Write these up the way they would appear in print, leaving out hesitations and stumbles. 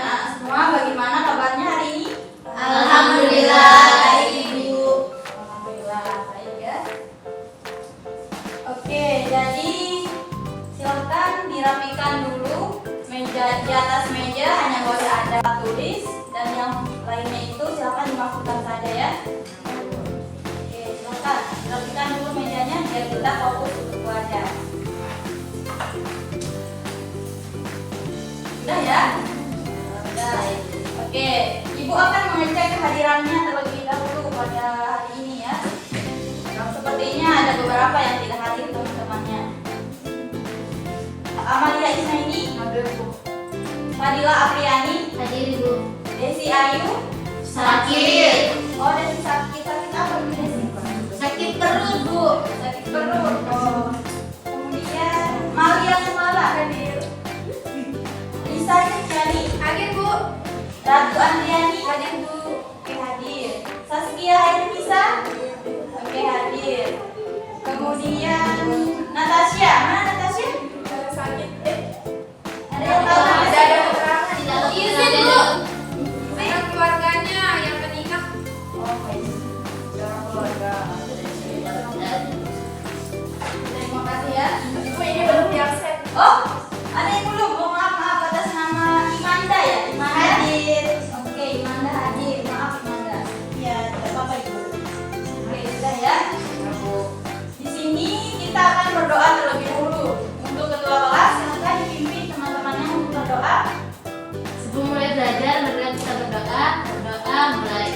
anak-anak semua, bagaimana kabarnya hari ini? Alhamdulillah, baik Ibu. Alhamdulillah, baik ya. Oke, jadi silakan dirapikan dulu meja, di atas meja hanya boleh ada tulis dan yang lainnya itu silakan dimasukkan saja ya. Oke, silakan dirapikan dulu mejanya biar kita fokus untuk belajar. Sudah ya? Sudah. Oke, Ibu akan mengecek kehadirannya terlebih dahulu pada hari ini ya. Nah, sepertinya ada beberapa yang tidak hadir teman-temannya. Amalia Ismaini, Hadir Bu. Fadila Apriani, Hadir Ibu. Desi Ayu. Sakit. Oh, Desi sakit. Sakit apa Bu Desi? Sakit perut Bu. Sakit perut. Oh. Kemudian Malia Kumala hadir. Lisa Ciali Hadir Bu. Ratu Andriani Hadir Bu. Oke, hadir. Saskia Hairunisa. Oke, hadir. Kemudian Natasha. Mana Natasha? Sakit. Ada yang tahu? Ada keterangan di dalam. Izin Bu. Ada keluarganya yang menikah. Oh, baik. Secara keluarga. Terima kasih ya. Ibu ini belum diakses. Oh, ada yang belum. Oh, maaf atas nama Imanda ya. Imanda hadir. Oke, Imanda hadir. Maaf Imanda. Iya, tidak apa-apa Ibu. Oke, sudah ya. Di sini kita akan berdoa terlebih dahulu. Untuk ketua kelas, silakan dipimpin teman-temannya untuk berdoa. Sebelum mulai belajar, marilah kita berdoa. Berdoa mulai.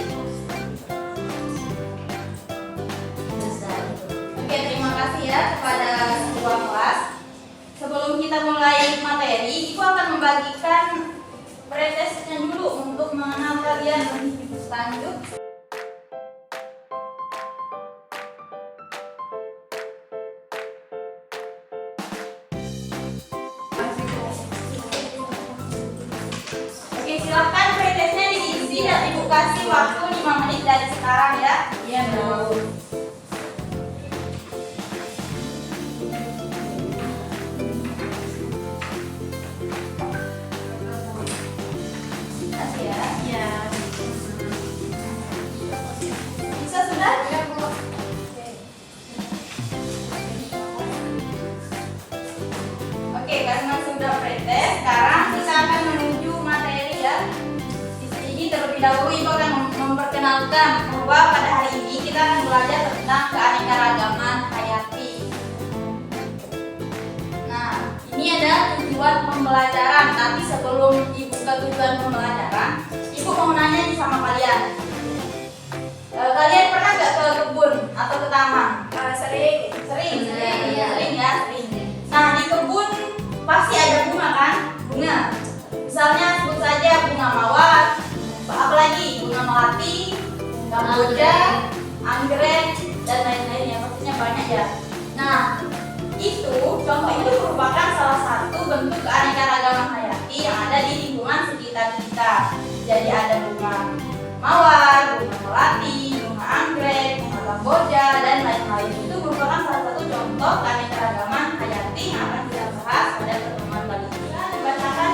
Oke, terima kasih ya kepada ketua kelas. Sebelum kita mulai materi, Ibu akan membagikan pretestnya dulu untuk mengenal kalian lebih lanjut. Oke, silakan pretestnya diisi dan Ibu kasih waktu 5 menit dari sekarang ya. Iya Bu. Kasih ya. Iya. Bisa sudah? Ya Bu. Oke, karena sudah pretest, sekarang kita akan menuju materi ya. Di sini terlebih dahulu Ibu akan memperkenalkan bahwa pada hari ini kita akan belajar tentang keanekaragaman hayati. Nah, ini ada tujuan pembelajaran. Tapi sebelum Ibu ke tujuan pembelajaran, Ibu mau nanya nih sama kalian. Kalian pernah nggak ke kebun atau ke taman? Sering. Sering, Sering, sering, iya. sering ya, sering. Nah, di kebun pasti ada bunga kan? Bunga. Misalnya sebut saja bunga mawar, apa lagi? Bunga melati, kamboja, anggrek, dan lain-lainnya. Pastinya banyak ya. Nah, itu contoh itu merupakan salah satu bentuk keanekaragaman hayati yang ada di lingkungan sekitar kita. Jadi ada bunga mawar, bunga melati, bunga anggrek, bunga kamboja, dan lain-lain. Itu merupakan salah satu contoh keanekaragaman hayati yang akan kita bahas pada pertemuan kali ini. Dibacakan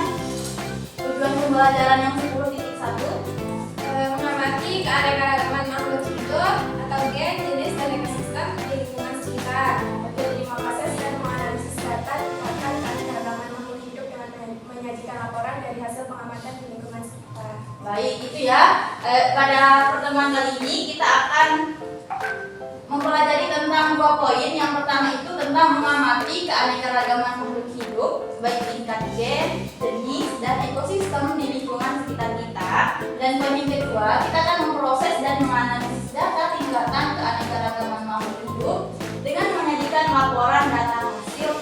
tujuan pembelajaran yang 10.1. Mengamati keanekaragaman makhluk hidup atau gen, jenis, dan ekosistem di lingkungan sekitar. Oke, terima kasih. Proses dan menganalisis data tentang keanekaragaman makhluk hidup dengan menyajikan laporan dari hasil pengamatan di lingkungan sekitar. Baik, itu ya. Pada pertemuan kali ini kita akan mempelajari tentang 2 poin. Yang pertama itu tentang mengamati keanekaragaman makhluk hidup, baik tingkat gen, jenis, dan ekosistem di lingkungan sekitar kita. Dan poin yang kedua, kita akan memproses dan menganalisis data tingkatan keanekaragaman makhluk hidup dengan menyajikan laporan data hasil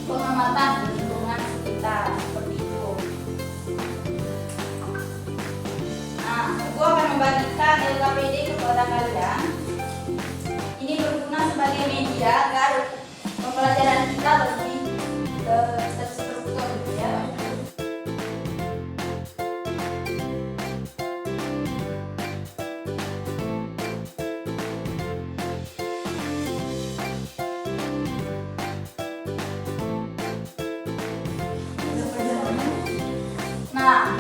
pengamatan di lingkungan sekitar. Seperti itu. Nah, aku akan membagikan LKPD kepada kalian. Ini berguna sebagai media agar pembelajaran kita lebih terstruktur gitu ya. Nah,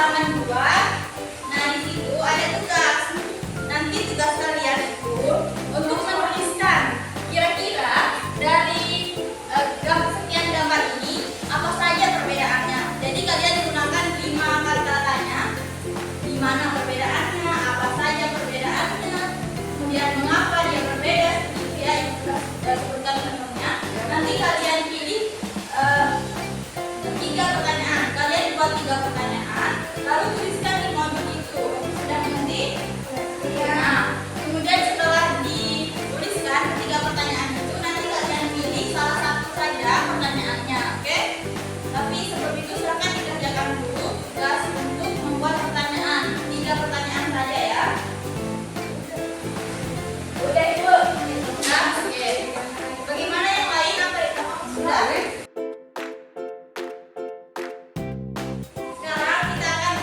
halaman 2. Nah, di situ ada tugas. Nanti tugas kalian itu untuk menuliskan kira-kira dari sekian gambar ini apa saja perbedaannya. Jadi kalian gunakan 5 kata tanya. Di mana perbedaannya, apa saja perbedaannya, kemudian mengapa dia berbeda, seperti ya yang sudah sebutkan sebelumnya. Nanti kalian pilih 3 pertanyaan. Kalian buat 3 pertanyaan, lalu tuliskan di modul itu. Sudah mengerti? Nah, kemudian setelah dituliskan 3 pertanyaan itu, nanti kalian pilih salah satu saja pertanyaannya, oke? Tapi sebelum itu silakan dikerjakan dulu tugas untuk membuat pertanyaan. 3 pertanyaan saja ya. Udah Ibu? Sudah? Oke. Bagaimana yang lain? Apa itu? Sudah? Sekarang kita akan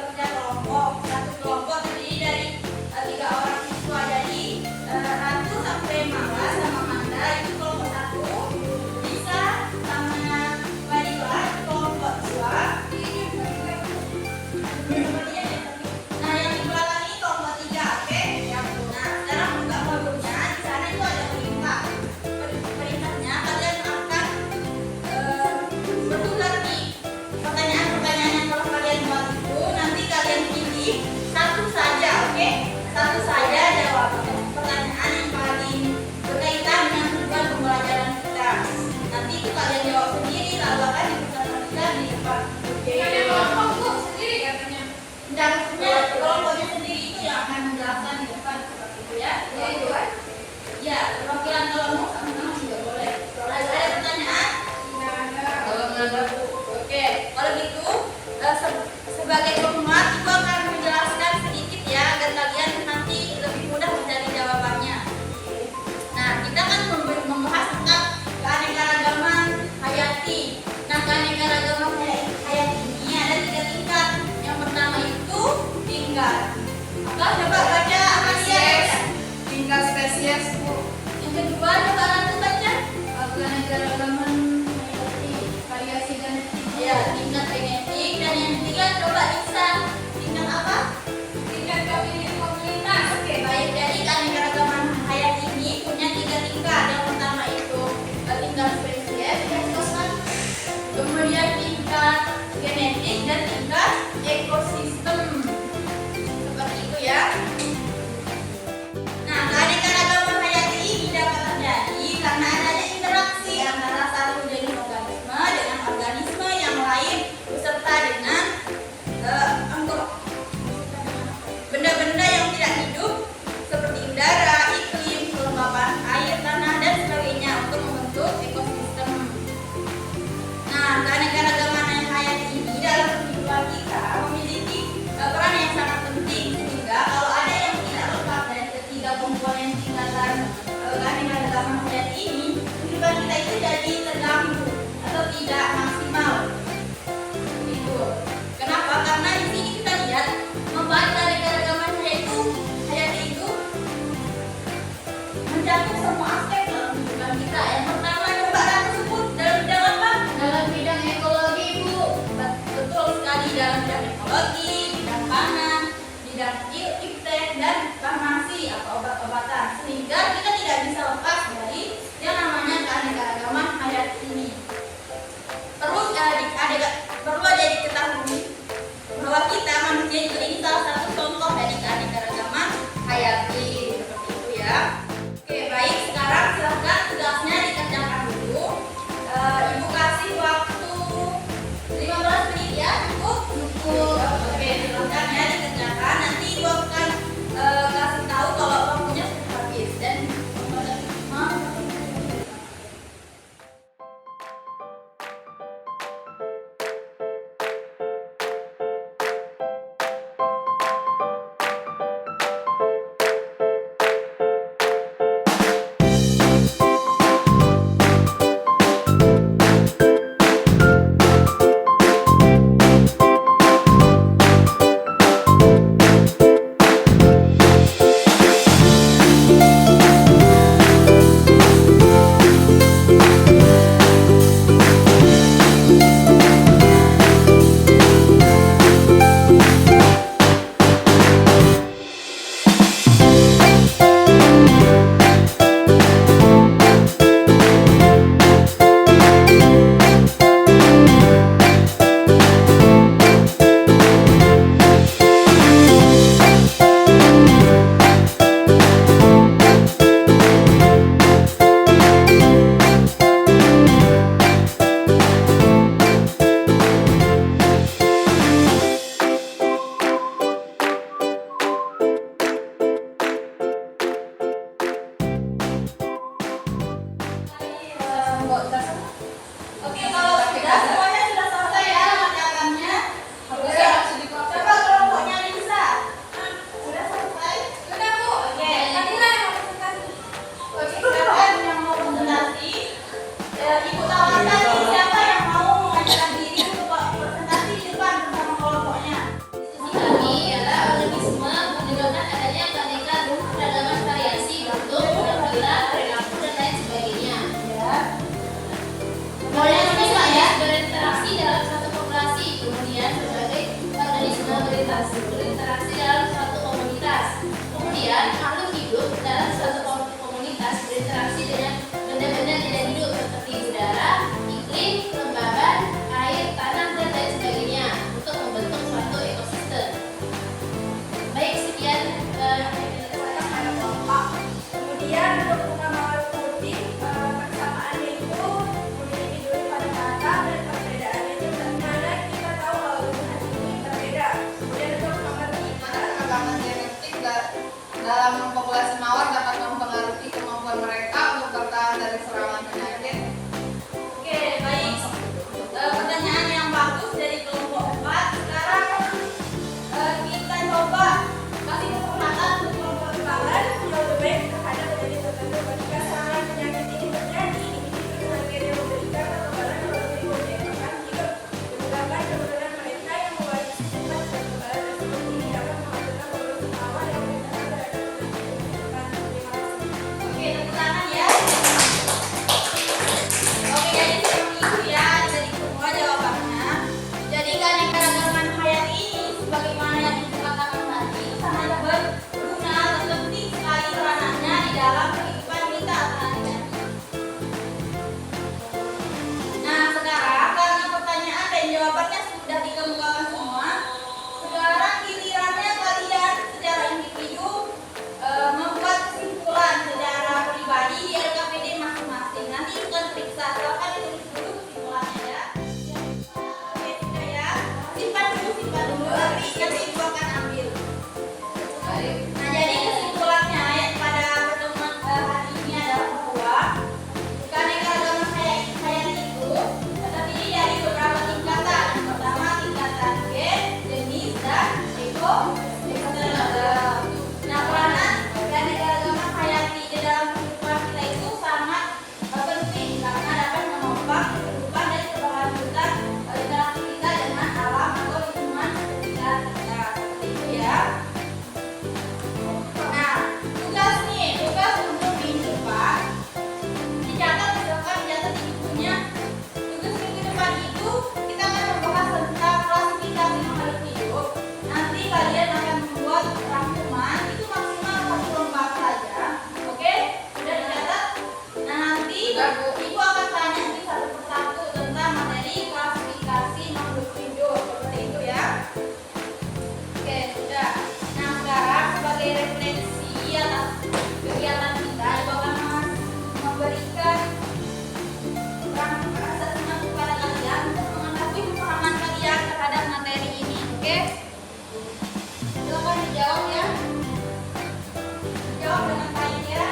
kerja kelompok. Satu kelompok terdiri dari 3 orang siswa. Jadi Ratu sampai Mala sama Manda itu kelompok 1. Lisa sama Wadila itu kelompok 2. Nah, yang di belakang ini kelompok 3, oke? Nah, sekarang buka modulnya. Di sana itu ada perintah. Perintahnya kalian akan bertukar nih pertanyaan-pertanyaan yang kalau kalian buat itu. Nanti kalian pilih satu saja, oke? Satu saja jawab pertanyaan yang paling berkaitan dengan tujuan pembelajaran kita. Nanti itu kalian jawab sendiri, lalu akan dipresentasikan di depan. Oke? Ada kelompok Bu sendiri katanya. Dan maksudnya kelompoknya sendiri itu yang akan menjelaskan di depan seperti itu ya. Ya itu kan? Ya, perwakilan kelompok sama-sama juga boleh. Ada pertanyaan? Tidak ada. Oke, kalau gitu sebagai penguat Ibu akan menjelaskan sedikit ya agar kalian nanti lebih mudah mencari jawabannya. Nah, kita kan membahas tentang keanekaragaman hayati. Nah, keanekaragaman hayati ini ada 3 tingkat. Yang pertama itu tingkat apa? Coba baca Spesies. Asia. Tingkat spesies Bu. Yang kedua coba Ratu baca. Keanekaragaman hayati, variasi genetik. Ya, tingkat genetik. Dan yang ketiga coba Lisa. Tingkat apa? Tingkat komunitas. Oke, baik. Jadi keanekaragaman hayati ini punya 3 tingkat. Yang pertama itu tingkat spesies, kemudian tingkat genetik dan tingkat ekosistem. Seperti itu ya. Nah, keanekaragaman hayati ini dapat terjadi karena adanya interaksi antara satu jenis organisme dengan organisme yang lain beserta dengan benda-benda yang tidak hidup seperti udara, iklim, kelembapan air, tanah dan sebagainya untuk membentuk ekosistem. Nah, keanekaragaman hayati ini dalam kehidupan kita memiliki peran yang sangat penting, sehingga kalau ada yang tidak lengkap dari ketiga komponen tingkatan keanekaragaman hayati ini, kehidupan kita itu jadi terganggu atau tidak maksimal. Itu. Kenapa? Karena di sini kita lihat membahas keanekaragaman hayati itu mencakup semua aspek dalam kehidupan kita. Yang pertama coba Ratu sebut dalam bidang apa? Dalam bidang ekologi Bu. Betul sekali, dalam bidang ekologi, bidang pangan, bidang iptek dan farmasi atau obat-obatan. Sehingga kita tidak bisa lepas dari yang namanya keanekaragaman hayati ini. Perlu aja diketahui bahwa kita manusia itu ini salah satu contoh dari keanekaragaman hayati. Seperti itu ya. Oke, baik. Sekarang silakan tugasnya dikerjakan dulu. Ibu kasih waktu 15 menit ya, cukup? Cukup. Oke, silakan ya dikerjakan. Nanti ibu akan kasih tahu kalau waktunya sudah habis dan Nah, peranan keanekaragaman hayati di dalam kehidupan kita itu sangat penting karena dapat menopang kehidupan dan keberlanjutan interaksi kita dengan alam atau lingkungan sekitar kita. Seperti itu ya. Nah, tugas untuk minggu depan dicatat di bukunya. Tugas minggu depan itu kita akan membahas tentang klasifikasi makhluk hidup. Nanti kalian akan membuat rangkuman itu maksimal 1 lembar saja. Oke, sudah dicatat. Nah, nanti ibu akan tanya nih satu persatu tentang materi klasifikasi makhluk hidup. Seperti itu ya. Oke, sudah. Nah, sekarang sebagai refleksi atas kegiatan kita, ibu akan memberikan assessment kepada kalian untuk mengetahui pemahaman kalian terhadap materi ini. Oke? Silakan dijawab ya. Jawab dengan baik ya.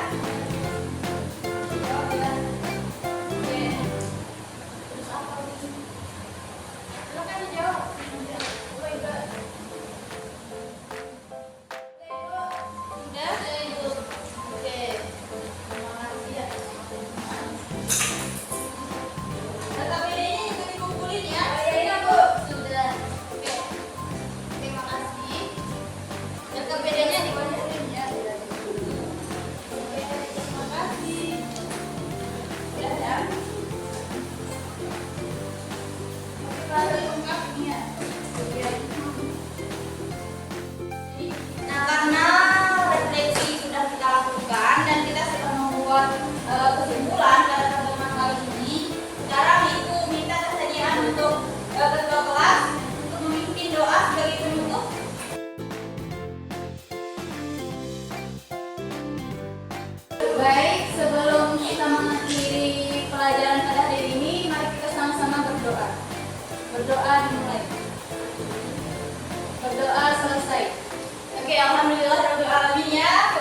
Jawab ya. Oke. Terus apa lagi? Silakan dijawab. Sudah, Ibu. Oke. Terima kasih ya. Data PD-nya juga dikumpulin ya. Iya, Bu. Sudah. Oke. Terima kasih. Data PD-nya dikumpulin ya. Oke, terima kasih. Sudah ya. Oke, baru lengkap ini ya. Oke. Nah, karena refleksi sudah kita lakukan dan kita sudah membuat kesimpulan pada pertemuan kali ini, sekarang Ibu minta kesediaan untuk ketua kelas untuk memimpin doa sebagai penutup. Baik, sebelum kita mengakhiri pelajaran pada hari ini, mari kita sama-sama berdoa. Berdoa dimulai. Berdoa selesai. Oke, alhamdulillah rabbil alamin ya.